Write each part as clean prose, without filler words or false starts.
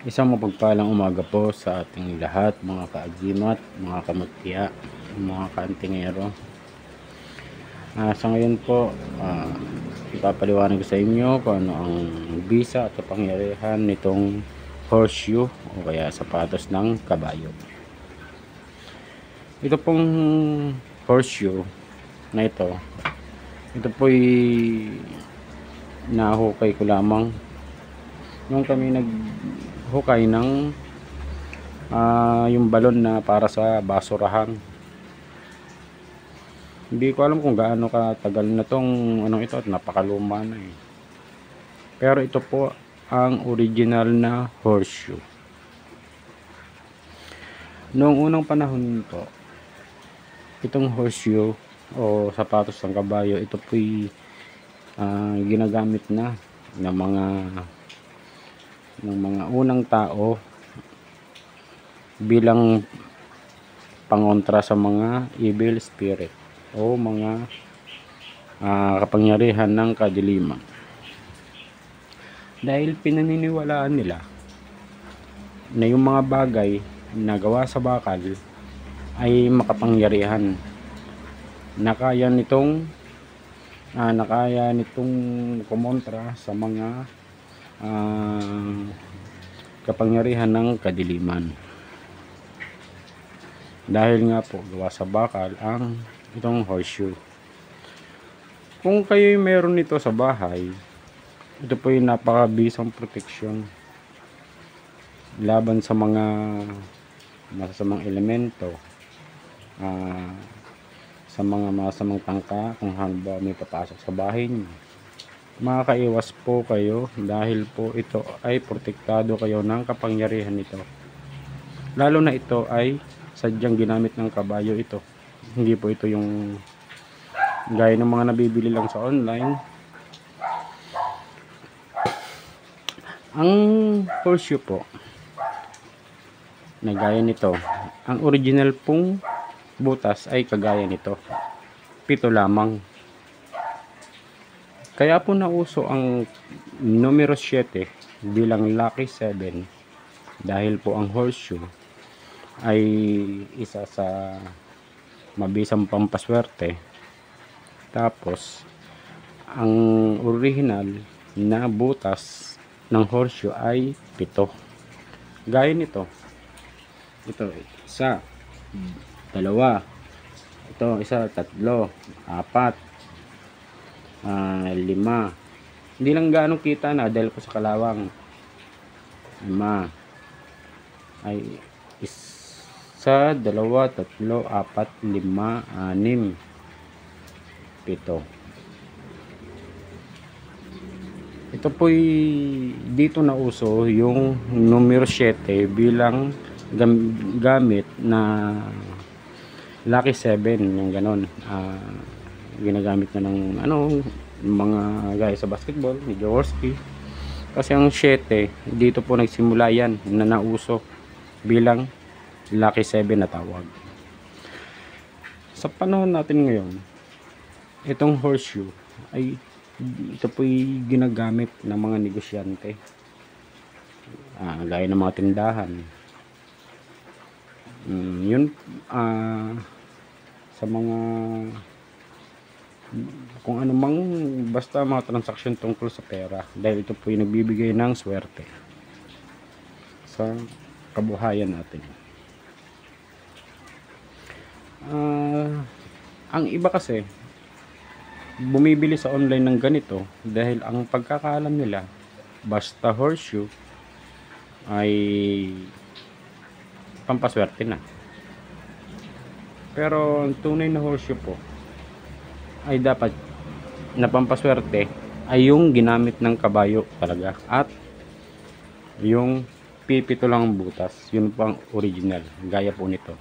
Isang mapagpalang umaga po sa ating lahat, mga kaagimat, mga kamutya, mga kaantingero. Sa ngayon po, ipapaliwanag ko sa inyo kung ano ang bisa at kapangyarihan nitong horseshoe o kaya sapatos ng kabayo. Ito pong horseshoe na ito po'y nahukay ko lamang nung kami naghukay ng yung balon na para sa basurahan. Hindi ko alam kung gaano katagal na tong anong ito at napakaluma na eh. Pero ito po ang original na horseshoe. Noong unang panahon po, itong horseshoe o sapatos ng kabayo, ito po'y ginagamit na ng mga unang tao bilang pangontra sa mga evil spirit o mga kapangyarihan ng kadiliman, dahil pinaniniwalaan nila na yung mga bagay na gawa sa bakal ay makapangyarihan na kaya nitong kumontra sa mga kapangyarihan ng kadiliman. Dahil nga po gawa sa bakal ang itong horseshoe. Kung kayo'y meron nito sa bahay, ito po yung napakabisang proteksyon laban sa mga masasamang elemento, sa mga masamang tangka. Kung halimbawa may papasok sa bahay niyo, makakaiwas po kayo dahil po ito ay protektado kayo ng kapangyarihan nito. Lalo na ito ay sadyang ginamit ng kabayo ito. Hindi po ito yung gaya ng mga nabibili lang sa online. Ang horseshoe po na gaya nito, ang original pong butas ay kagaya nito, 7 lamang. Kaya po nauso ang numero 7 bilang lucky 7, dahil po ang horseshoe ay isa sa mabisang pampaswerte. Tapos ang original na butas ng horseshoe ay 7. Gaya nito, ito 1, 2, ito 1, 3, 4, 5. Hindi lang gaano kita na dahil ko sa kalawang. 5 ay 1, 2, 3, 4, 5, 6, 7. Ito po'y dito na uso yung numero 7 bilang gamit na lucky 7, yung ganon. Ginagamit na ng mga gaya sa basketball, ni Jaworski. Kasi ang 7 dito po nagsimula yan na nauso bilang lucky 7 na tawag. Sa panahon natin ngayon, itong horseshoe ay ito po'y ginagamit ng mga negosyante, gaya ng mga tindahan. Yun, sa mga kung ano mang basta mga transaksyon tungkol sa pera, dahil ito po'y nagbibigay ng swerte sa kabuhayan natin. Ang iba kasi bumibili sa online ng ganito dahil ang pagkakaalam nila basta horseshoe ay pampaswerte na. Pero ang tunay na horseshoe po ay dapat na pampaswerte ay yung ginamit ng kabayo talaga, at yung 7 lang ang butas, yun pang original, gaya po nito.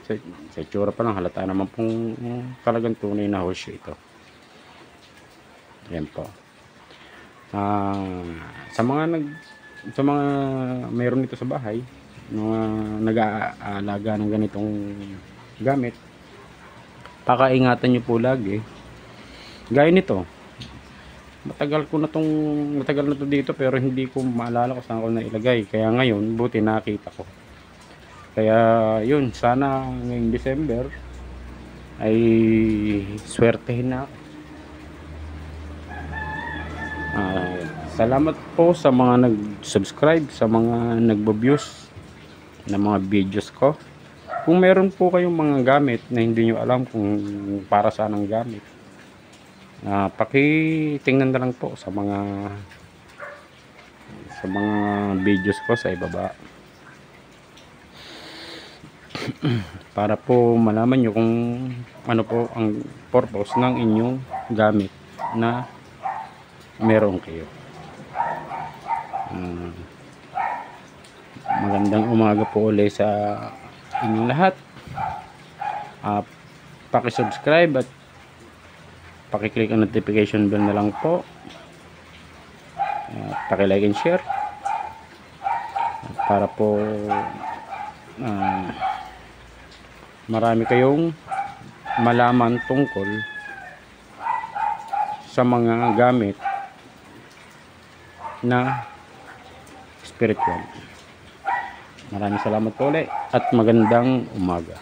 Sa itsura pa lang halata naman pong talagang tunay na horseshoe ito. Yan po. Sa mga mayroon nito sa bahay, mga nag-aalaga ng ganitong gamit, pakaingatan nyo po lagi. Gaya nito, matagal na to dito, pero hindi ko maalala kung saan ko nailagay. Kaya ngayon buti nakita ko. Kaya yun, sana ngayong December ay swertehin na ako. Salamat po sa mga nag-subscribe, sa mga nagbo-views ng mga videos ko. Kung meron po kayong mga gamit na hindi nyo alam kung para saan ang gamit, pakitingnan na lang po sa mga videos ko sa ibaba, para po malaman nyo kung ano po ang purpose ng inyong gamit na meron kayo. Magandang umaga po ulit sa inyong lahat. Paki-subscribe at paki-click ang notification bell na lang po. Paki-like and share para po marami kayong malaman tungkol sa mga gamit na spiritual. Maraming salamat po ulit at magandang umaga.